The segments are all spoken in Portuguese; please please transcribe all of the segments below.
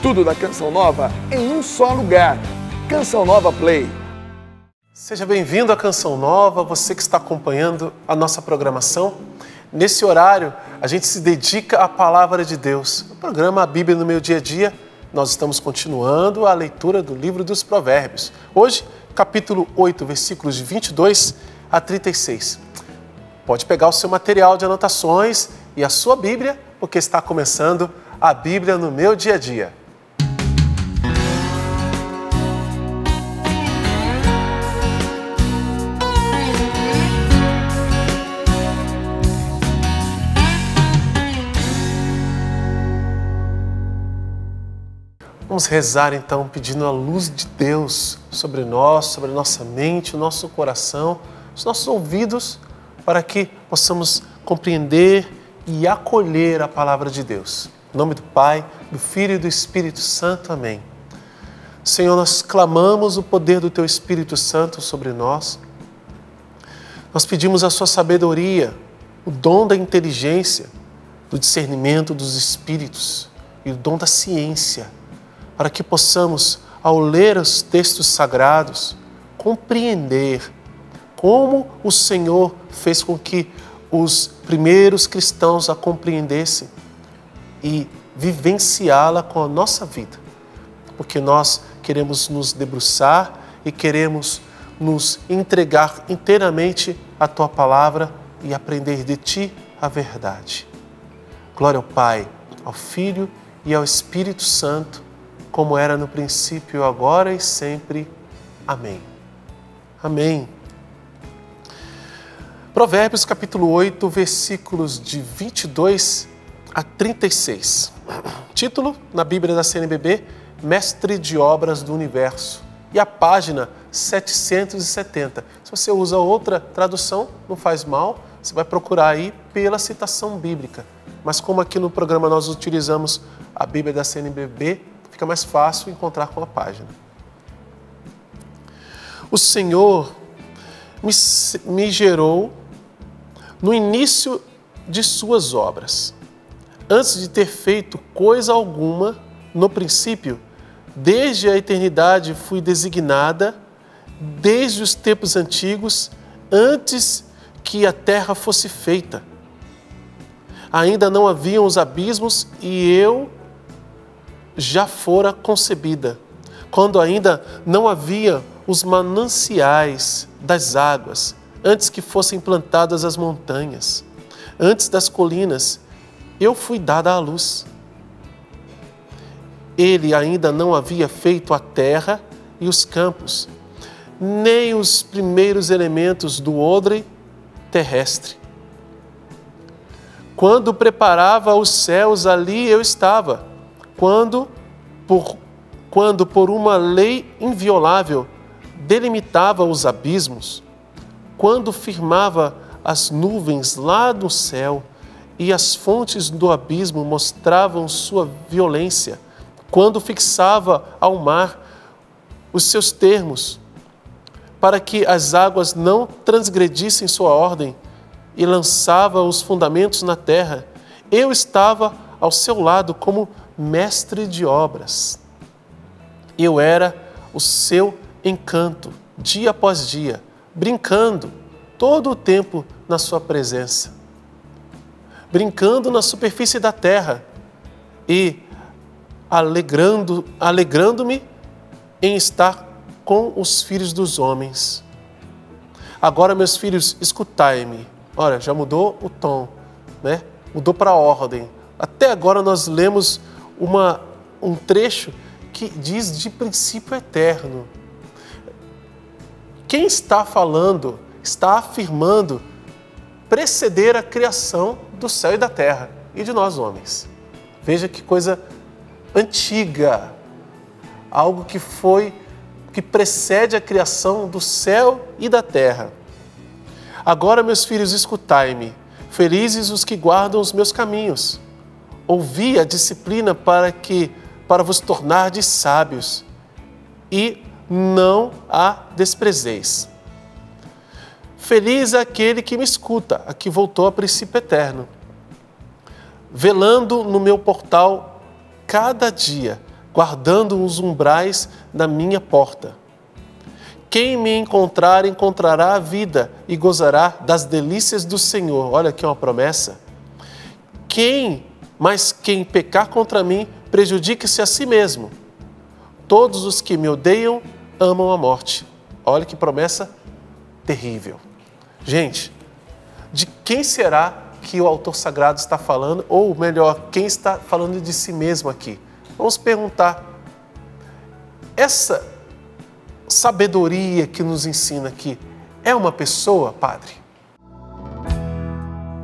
Tudo da Canção Nova em um só lugar. Canção Nova Play. Seja bem-vindo à Canção Nova, você que está acompanhando a nossa programação. Nesse horário, a gente se dedica à Palavra de Deus. O programa A Bíblia no Meu Dia a Dia, nós estamos continuando a leitura do livro dos Provérbios. Hoje, capítulo 8, versículos de 22 a 36. Pode pegar o seu material de anotações e a sua Bíblia, porque está começando a Bíblia no Meu Dia a Dia. Vamos rezar então, pedindo a luz de Deus sobre nós, sobre a nossa mente, o nosso coração, os nossos ouvidos, para que possamos compreender e acolher a palavra de Deus. Em nome do Pai, do Filho e do Espírito Santo. Amém. Senhor, nós clamamos o poder do Teu Espírito Santo sobre nós. Nós pedimos a Sua sabedoria, o dom da inteligência, do discernimento dos Espíritos e o dom da ciência, para que possamos, ao ler os textos sagrados, compreender como o Senhor fez com que os primeiros cristãos a compreendessem e vivenciá-la com a nossa vida. Porque nós queremos nos debruçar e queremos nos entregar inteiramente à Tua Palavra e aprender de Ti a verdade. Glória ao Pai, ao Filho e ao Espírito Santo, como era no princípio, agora e sempre. Amém. Amém. Provérbios capítulo 8, versículos de 22 a 36. Título na Bíblia da CNBB, Mestre de Obras do Universo. E a página 770. Se você usa outra tradução, não faz mal, você vai procurar aí pela citação bíblica. Mas como aqui no programa nós utilizamos a Bíblia da CNBB, fica mais fácil encontrar com a página. O Senhor me gerou no início de suas obras. Antes de ter feito coisa alguma, no princípio, desde a eternidade fui designada, desde os tempos antigos, antes que a terra fosse feita. Ainda não haviam os abismos e eu já fora concebida, quando ainda não havia os mananciais das águas, antes que fossem plantadas as montanhas, antes das colinas, eu fui dada à luz. Ele ainda não havia feito a terra e os campos, nem os primeiros elementos do odre terrestre. Quando preparava os céus, ali eu estava. Quando por uma lei inviolável delimitava os abismos, quando firmava as nuvens lá no céu e as fontes do abismo mostravam sua violência, quando fixava ao mar os seus termos, para que as águas não transgredissem sua ordem e lançava os fundamentos na terra, eu estava ao seu lado como mestre de obras. Eu era o seu encanto, dia após dia, brincando todo o tempo na sua presença, brincando na superfície da terra e alegrando-me em estar com os filhos dos homens. Agora, meus filhos, escutai-me. Olha, já mudou o tom, né? Mudou para a ordem. Até agora nós lemos um trecho que diz de princípio eterno. Quem está falando, está afirmando preceder a criação do céu e da terra e de nós homens. Veja que coisa antiga, algo que precede a criação do céu e da terra. Agora, meus filhos, escutai-me, felizes os que guardam os meus caminhos. Ouvi a disciplina para vos tornardes sábios, e não a desprezeis. Feliz é aquele que me escuta, a que voltou a princípio eterno, velando no meu portal cada dia, guardando os umbrais da minha porta. Quem me encontrar, encontrará a vida e gozará das delícias do Senhor. Olha aqui uma promessa. Mas quem pecar contra mim, prejudique-se a si mesmo. Todos os que me odeiam amam a morte. Olha que promessa terrível. Gente, de quem será que o autor sagrado está falando? Ou melhor, quem está falando de si mesmo aqui? Vamos perguntar. Essa sabedoria que nos ensina aqui é uma pessoa, Padre?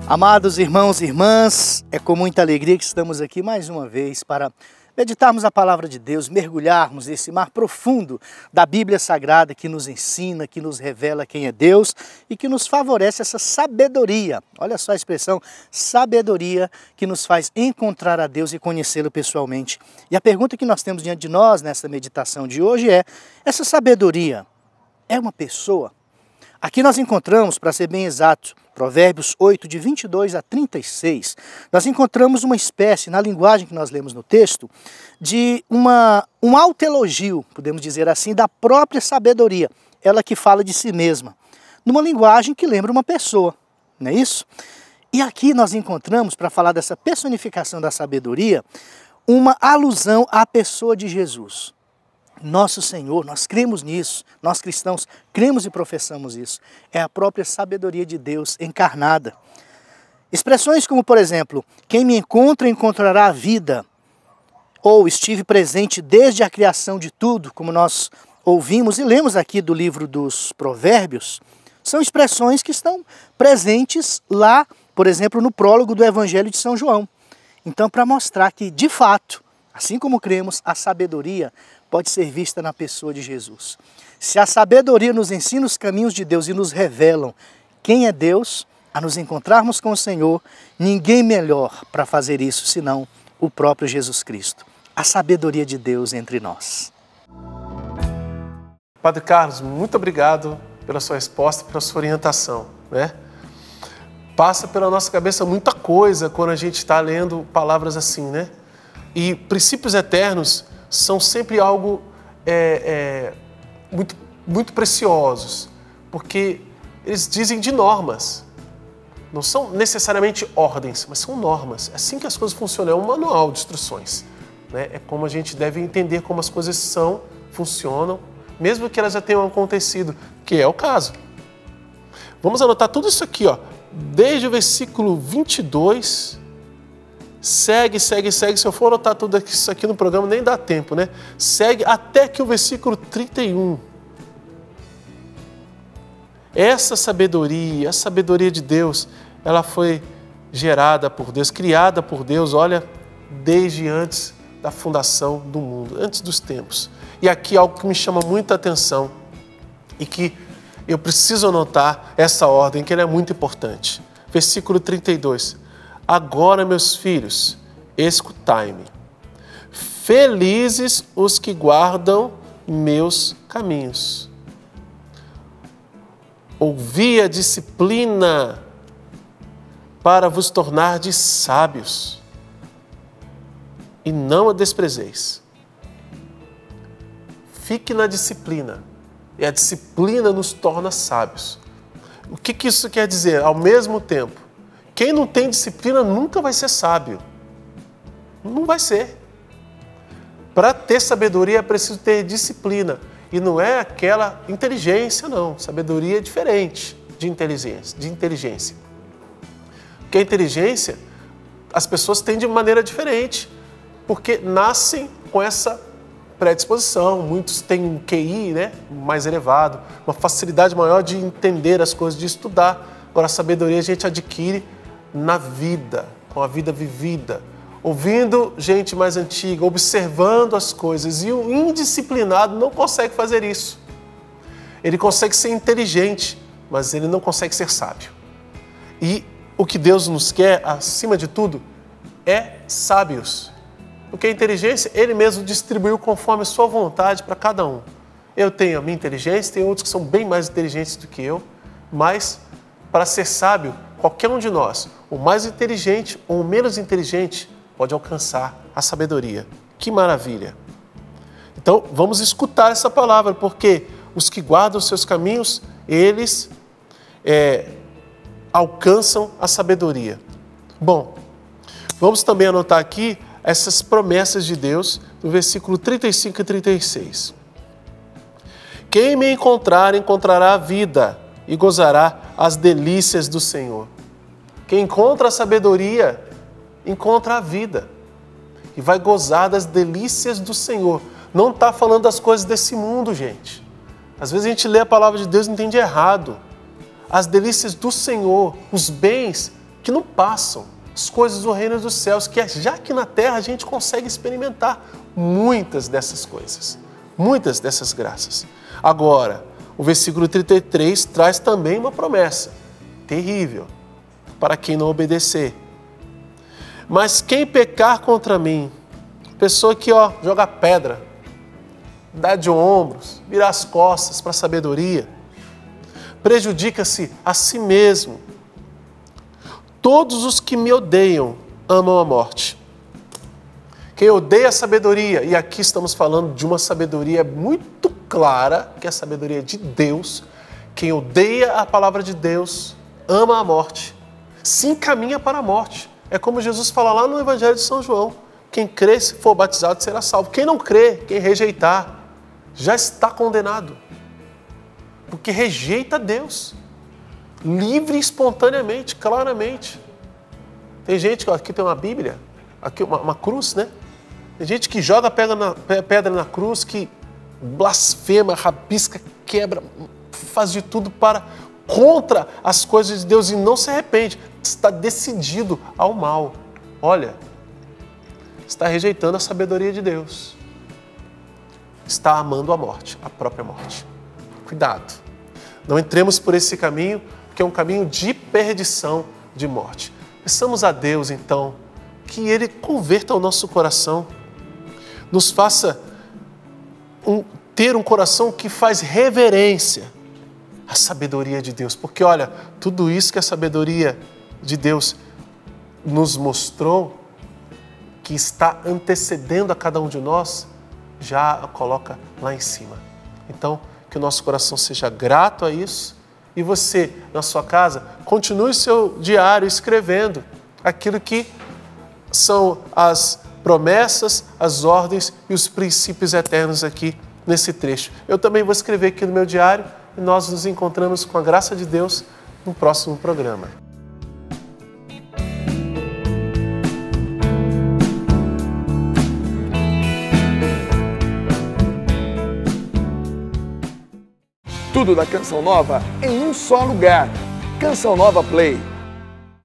Amados irmãos e irmãs, é com muita alegria que estamos aqui mais uma vez para meditarmos a palavra de Deus, mergulharmos nesse mar profundo da Bíblia Sagrada que nos ensina, que nos revela quem é Deus e que nos favorece essa sabedoria. Olha só a expressão, sabedoria, que nos faz encontrar a Deus e conhecê-lo pessoalmente. E a pergunta que nós temos diante de nós nessa meditação de hoje é: essa sabedoria é uma pessoa? Aqui nós encontramos, para ser bem exato, Provérbios 8, de 22 a 36, nós encontramos uma espécie, na linguagem que nós lemos no texto, de um autoelogio, podemos dizer assim, da própria sabedoria, ela que fala de si mesma, numa linguagem que lembra uma pessoa, não é isso? E aqui nós encontramos, para falar dessa personificação da sabedoria, uma alusão à pessoa de Jesus. Nosso Senhor, nós cremos nisso, nós cristãos cremos e professamos isso. É a própria sabedoria de Deus encarnada. Expressões como, por exemplo, quem me encontra, encontrará a vida. Ou estive presente desde a criação de tudo, como nós ouvimos e lemos aqui do livro dos Provérbios. São expressões que estão presentes lá, por exemplo, no prólogo do Evangelho de São João. Então, para mostrar que, de fato, assim como cremos, a sabedoria pode ser vista na pessoa de Jesus. Se a sabedoria nos ensina os caminhos de Deus e nos revelam quem é Deus, a nos encontrarmos com o Senhor, ninguém melhor para fazer isso senão o próprio Jesus Cristo. A sabedoria de Deus entre nós. Padre Carlos, muito obrigado pela sua resposta, pela sua orientação, né? Passa pela nossa cabeça muita coisa quando a gente está lendo palavras assim, né? E princípios eternos são sempre algo muito preciosos, porque eles dizem de normas. Não são necessariamente ordens, mas são normas. É assim que as coisas funcionam, é um manual de instruções, né? É como a gente deve entender como as coisas funcionam, mesmo que elas já tenham acontecido, que é o caso. Vamos anotar tudo isso aqui, ó, desde o versículo 22... Segue. Se eu for anotar tudo isso aqui no programa, nem dá tempo, né? Segue até que o versículo 31. Essa sabedoria, a sabedoria de Deus, ela foi gerada por Deus, criada por Deus, olha, desde antes da fundação do mundo, antes dos tempos. E aqui algo que me chama muita atenção e que eu preciso anotar essa ordem, que ela é muito importante. Versículo 32. Agora, meus filhos, escutai-me. Felizes os que guardam meus caminhos. Ouvi a disciplina para vos tornardes sábios, e não a desprezeis. Fique na disciplina, e a disciplina nos torna sábios. O que isso quer dizer? Ao mesmo tempo, quem não tem disciplina nunca vai ser sábio. Não vai ser. Para ter sabedoria é preciso ter disciplina. E não é aquela inteligência, não. Sabedoria é diferente de inteligência. Porque a inteligência, as pessoas têm de maneira diferente, porque nascem com essa predisposição. Muitos têm um QI, né, mais elevado, uma facilidade maior de entender as coisas, de estudar. Agora, a sabedoria a gente adquire na vida, com a vida vivida, ouvindo gente mais antiga, observando as coisas. E o indisciplinado não consegue fazer isso. Ele consegue ser inteligente, mas ele não consegue ser sábio. E o que Deus nos quer, acima de tudo, é sábios. Porque a inteligência, Ele mesmo distribuiu conforme a sua vontade para cada um. Eu tenho a minha inteligência, tem outros que são bem mais inteligentes do que eu, mas para ser sábio, qualquer um de nós, o mais inteligente ou o menos inteligente, pode alcançar a sabedoria. Que maravilha! Então, vamos escutar essa palavra, porque os que guardam os seus caminhos, eles alcançam a sabedoria. Bom, vamos também anotar aqui essas promessas de Deus, no versículo 35 e 36. Quem me encontrar, encontrará a vida e gozará as delícias do Senhor. Quem encontra a sabedoria, encontra a vida e vai gozar das delícias do Senhor. Não está falando das coisas desse mundo, gente. Às vezes a gente lê a palavra de Deus e entende errado. As delícias do Senhor, os bens que não passam, as coisas do reino dos céus, que já aqui na terra a gente consegue experimentar muitas dessas coisas, muitas dessas graças. Agora, o versículo 33 traz também uma promessa terrível para quem não obedecer. Mas quem pecar contra mim, pessoa que joga pedra, dá de ombros, vira as costas para a sabedoria, prejudica-se a si mesmo. Todos os que me odeiam amam a morte. Quem odeia a sabedoria, e aqui estamos falando de uma sabedoria muito clara, que é a sabedoria de Deus. Quem odeia a palavra de Deus ama a morte, se encaminha para a morte. É como Jesus fala lá no Evangelho de São João: quem crê, se for batizado, será salvo. Quem não crê, quem rejeitar, já está condenado, porque rejeita Deus, livre e espontaneamente, claramente. Tem gente, aqui tem uma Bíblia, aqui uma cruz, né? Tem gente que joga pedra na cruz, que blasfema, rabisca, quebra, faz de tudo contra as coisas de Deus e não se arrepende. Está decidido ao mal. Olha, está rejeitando a sabedoria de Deus. Está amando a morte, a própria morte. Cuidado. Não entremos por esse caminho, que é um caminho de perdição, de morte. Peçamos a Deus, então, que Ele converta o nosso coração, nos faça ter um coração que faz reverência à sabedoria de Deus. Porque, olha, tudo isso que a sabedoria de Deus nos mostrou, que está antecedendo a cada um de nós, já a coloca lá em cima. Então, que o nosso coração seja grato a isso. E você, na sua casa, continue seu diário escrevendo aquilo que são as promessas, as ordens e os princípios eternos aqui nesse trecho. Eu também vou escrever aqui no meu diário e nós nos encontramos, com a graça de Deus, no próximo programa. Tudo da Canção Nova em um só lugar. Canção Nova Play.